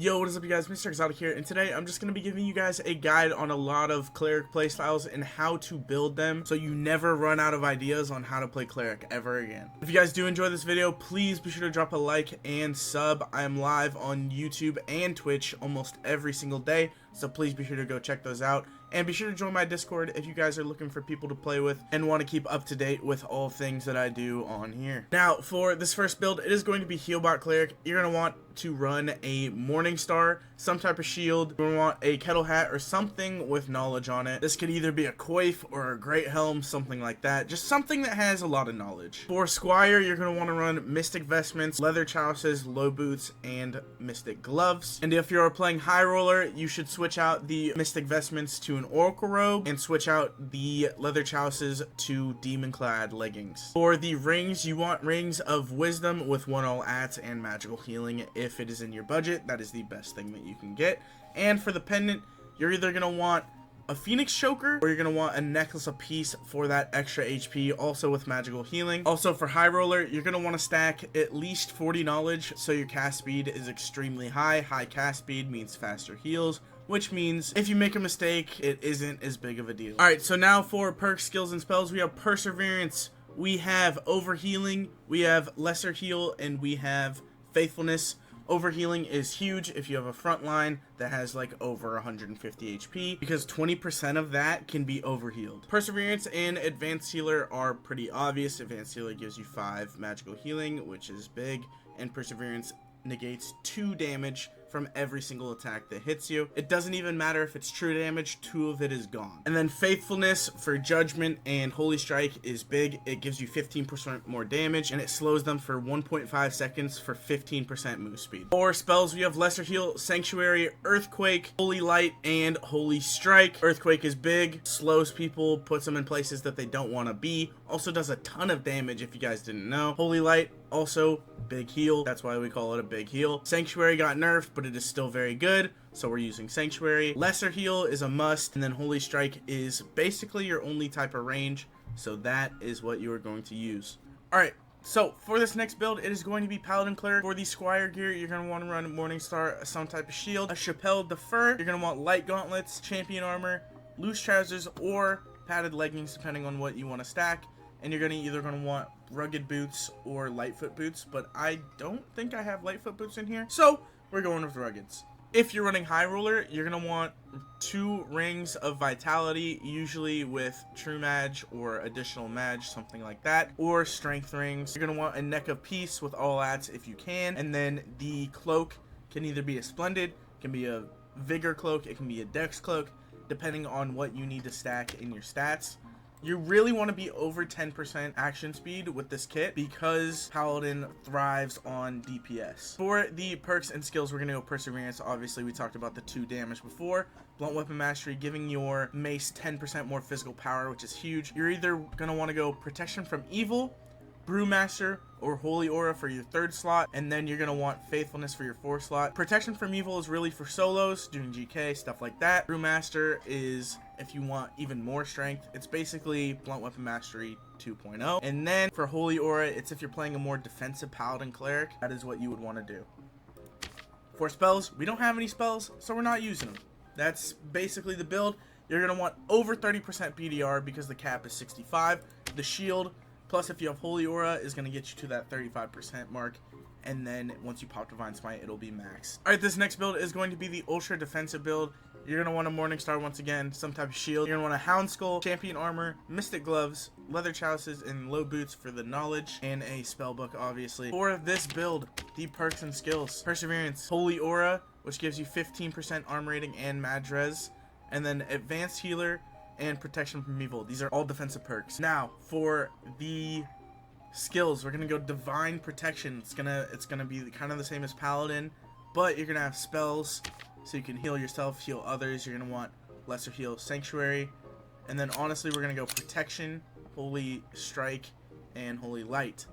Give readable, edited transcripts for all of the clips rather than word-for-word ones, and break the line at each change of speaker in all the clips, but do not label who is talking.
Yo, what is up you guys, Mr.Exotic here, and today I'm just going to be giving you guys a guide on a lot of Cleric playstyles and how to build them so you never run out of ideas on how to play Cleric ever again. If you guys do enjoy this video, please be sure to drop a like and sub. I am live on YouTube and Twitch almost every single day, so please be sure to go check those out. And be sure to join my Discord if you guys are looking for people to play with and want to keep up to date with all things that I do on here. Now, for this first build, it is going to be Healbot Cleric. You're going to want to run a Morning Star, some type of shield. You're going to want a kettle hat or something with knowledge on it. This could either be a coif or a great helm, something like that. Just something that has a lot of knowledge. For Squire, you're going to want to run Mystic Vestments, Leather Chalices, Low Boots, and Mystic Gloves. And if you're playing High Roller, you should switch out the Mystic Vestments to an Oracle Robe and switch out the Leather Chalices to Demon Clad Leggings. For the rings, you want Rings of Wisdom with 1 all ats and magical healing. If it is in your budget, that is the best thing that you can get. And for the pendant, you're either going to want a Phoenix Choker or you're going to want a necklace apiece for that extra HP, also with magical healing. Also for High Roller, you're going to want to stack at least 40 knowledge so your cast speed is extremely high. High cast speed means faster heals, which means if you make a mistake, it isn't as big of a deal. Alright, so now for perks, skills, and spells, we have Perseverance, we have Overhealing, we have Lesser Heal, and we have Faithfulness. Overhealing is huge if you have a front line that has like over 150 HP, because 20% of that can be overhealed. Perseverance and Advanced Healer are pretty obvious. Advanced Healer gives you 5 magical healing, which is big, and Perseverance negates 2 damage from every single attack that hits you. It doesn't even matter if it's true damage, 2 of it is gone. And then Faithfulness for Judgment and Holy Strike is big. It gives you 15% more damage, and it slows them for 1.5 seconds for 15% move speed. For spells, we have Lesser Heal, Sanctuary, Earthquake, Holy Light, and Holy Strike. Earthquake is big, slows people, puts them in places that they don't want to be. Also does a ton of damage if you guys didn't know. Holy Light, also big heal, that's why we call it a big heal. Sanctuary got nerfed, but it is still very good, so we're using Sanctuary. Lesser Heal is a must, and then Holy Strike is basically your only type of range, so that is what you are going to use. Alright, so for this next build, it is going to be Paladin Cleric. For the Squire gear, you're going to want to run Morning Star, some type of shield, a Chapelle de Fur. You're going to want Light Gauntlets, Champion Armor, Loose Trousers, or Padded Leggings, depending on what you want to stack. And you're either going to want Rugged Boots or Lightfoot Boots, but I don't think I have Lightfoot Boots in here, so we're going with Ruggeds. If you're running High Roller, you're going to want 2 Rings of Vitality, usually with True Mage or Additional Mage, something like that, or Strength Rings. You're going to want a Neck of Peace with all ats if you can, and then the cloak can either be a Splendid, can be a Vigor Cloak, it can be a Dex Cloak, depending on what you need to stack in your stats. You really want to be over 10% action speed with this kit because Paladin thrives on DPS. For the perks and skills, we're going to go Perseverance. Obviously, we talked about the 2 damage before. Blunt Weapon Mastery, giving your mace 10% more physical power, which is huge. You're either going to want to go Protection from Evil, Brewmaster, or Holy Aura for your 3rd slot, and then you're going to want Faithfulness for your 4th slot. Protection from Evil is really for solos, doing GK, stuff like that. Brewmaster is if you want even more strength. It's basically Blunt Weapon Mastery 2.0. And then for Holy Aura, it's if you're playing a more defensive Paladin Cleric, that is what you would want to do. For spells, we don't have any spells, so we're not using them. That's basically the build. You're going to want over 30% PDR because the cap is 65. The shield, plus if you have Holy Aura, is going to get you to that 35% mark. And then once you pop Divine Smite, it'll be max. Alright, this next build is going to be the Ultra Defensive build. You're going to want a Morning Star once again, some type of shield. You're going to want a Hound Skull, Champion Armor, Mystic Gloves, Leather Chalices, and Low Boots for the knowledge, and a Spellbook, obviously. For this build, the perks and skills. Perseverance, Holy Aura, which gives you 15% armor rating and Mage Res, and then Advanced Healer and Protection from Evil. These are all defensive perks. Now, for the skills, we're gonna go Divine Protection. It's gonna be kind of the same as Paladin, but you're gonna have spells so you can heal yourself, heal others. You're gonna want Lesser Heal, Sanctuary, and then honestly we're gonna go Protection, Holy Strike, and Holy Light.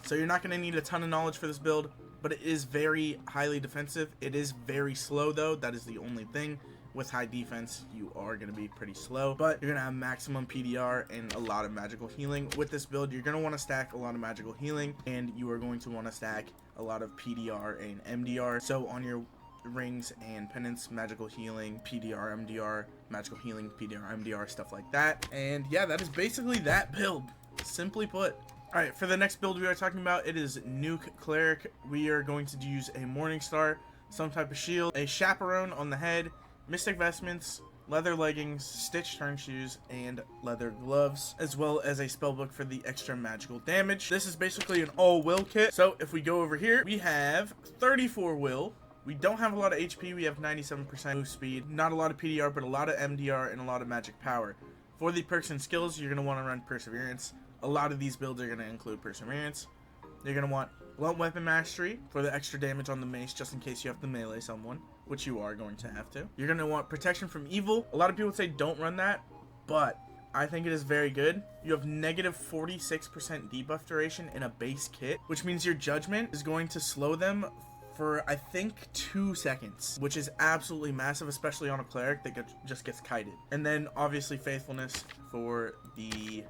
So you're not gonna need a ton of knowledge for this build, but it is very highly defensive. It is very slow though, that is the only thing. With high defense, you are going to be pretty slow, but you're going to have maximum PDR and a lot of magical healing. With this build, you're going to want to stack a lot of magical healing, and you are going to want to stack a lot of PDR and MDR. So on your rings and pendants, magical healing, PDR, MDR, magical healing, PDR, MDR, stuff like that. And yeah, that is basically that build, simply put. Alright, for the next build we are talking about, it is Nuke Cleric. We are going to use a Morningstar, some type of shield, a chaperone on the head, mystic vestments, leather leggings, stitch turn shoes, and leather gloves, as well as a spellbook for the extra magical damage. This is basically an all will kit. So if we go over here, we have 34 will. We don't have a lot of HP. We have 97% move speed, not a lot of PDR, but a lot of MDR and a lot of magic power. For the perks and skills, you're going to want to run Perseverance. A lot of these builds are going to include Perseverance. You're going to want Blunt Weapon Mastery for the extra damage on the mace, just in case you have to melee someone, which you are going to have to. You're going to want Protection from Evil. A lot of people say don't run that, but I think it is very good. You have negative 46% debuff duration in a base kit, which means your Judgment is going to slow them for, I think, 2 seconds, which is absolutely massive, especially on a Cleric that just gets kited. And then, obviously, Faithfulness for the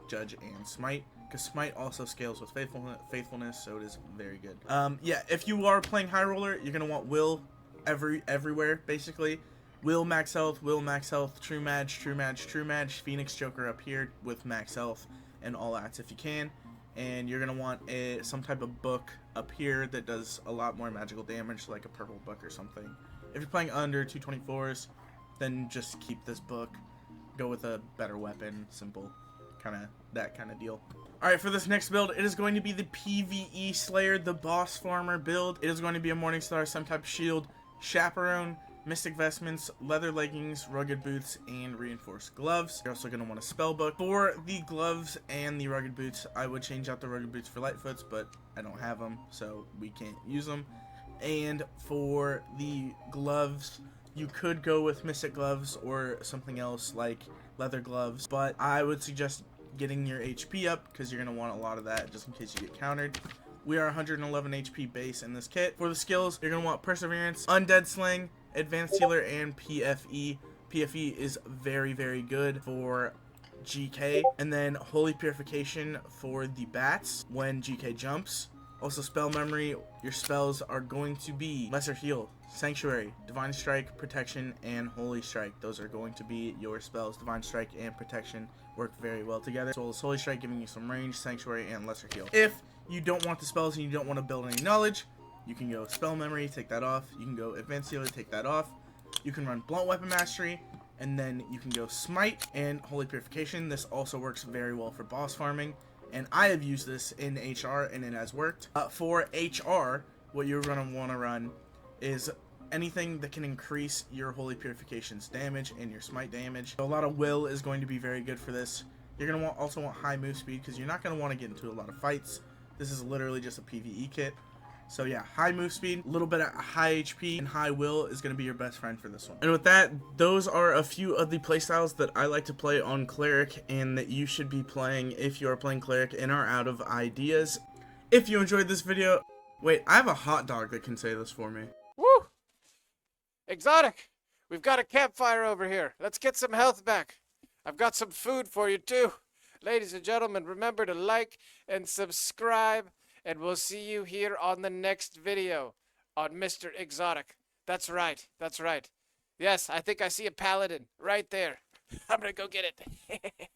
Judge and Smite, because Smite also scales with Faithfulness, so it is very good. Yeah, if you are playing High Roller, you're going to want Will everywhere, basically. Will max health, True Mage, Phoenix Joker up here with max health, and all that if you can. And you're going to want some type of book up here that does a lot more magical damage, like a purple book or something. If you're playing under 224s, then just keep this book. Go with a better weapon, simple. That kind of deal. Alright, for this next build, it is going to be the PvE Slayer, the Boss Farmer build. It is going to be a Morningstar, some type of shield, chaperone, mystic vestments, leather leggings, rugged boots, and reinforced gloves. You're also going to want a spellbook. For the gloves and the rugged boots, I would change out the rugged boots for Lightfoots, but I don't have them, so we can't use them. And for the gloves, you could go with mystic gloves or something else like leather gloves, but I would suggest getting your HP up because you're going to want a lot of that just in case you get countered. We are 111 HP base in this kit. For the skills, you're going to want Perseverance, Undead Sling, Advanced Healer, and PFE. PFE is very, very good for GK. And then Holy Purification for the bats when GK jumps. Also, Spell Memory, your spells are going to be Lesser Heal, Sanctuary, Divine Strike, Protection, and Holy Strike. Those are going to be your spells. Divine Strike and Protection work very well together, as well as Holy Strike giving you some range, Sanctuary, and Lesser Heal. If you don't want the spells and you don't want to build any knowledge, you can go Spell Memory, take that off. You can go Advanced Healer, take that off. You can run Blunt Weapon Mastery, and then you can go Smite and Holy Purification. This also works very well for boss farming, and I have used this in HR, and it has worked. For HR, what you're going to want to run is anything that can increase your Holy Purification's damage and your Smite damage. So a lot of Will is going to be very good for this. You're going to also want high move speed because you're not going to want to get into a lot of fights. This is literally just a PvE kit. So yeah, high move speed, a little bit of high HP, and high will is going to be your best friend for this one. And with that, those are a few of the playstyles that I like to play on Cleric and that you should be playing if you are playing Cleric and are out of ideas. If you enjoyed this video, wait, I have a hot dog that can say this for me.
Woo! Exotic! We've got a campfire over here. Let's get some health back. I've got some food for you too. Ladies and gentlemen, remember to like and subscribe. And we'll see you here on the next video on Mr. Exotic. That's right. That's right. Yes, I think I see a Paladin right there. I'm gonna go get it.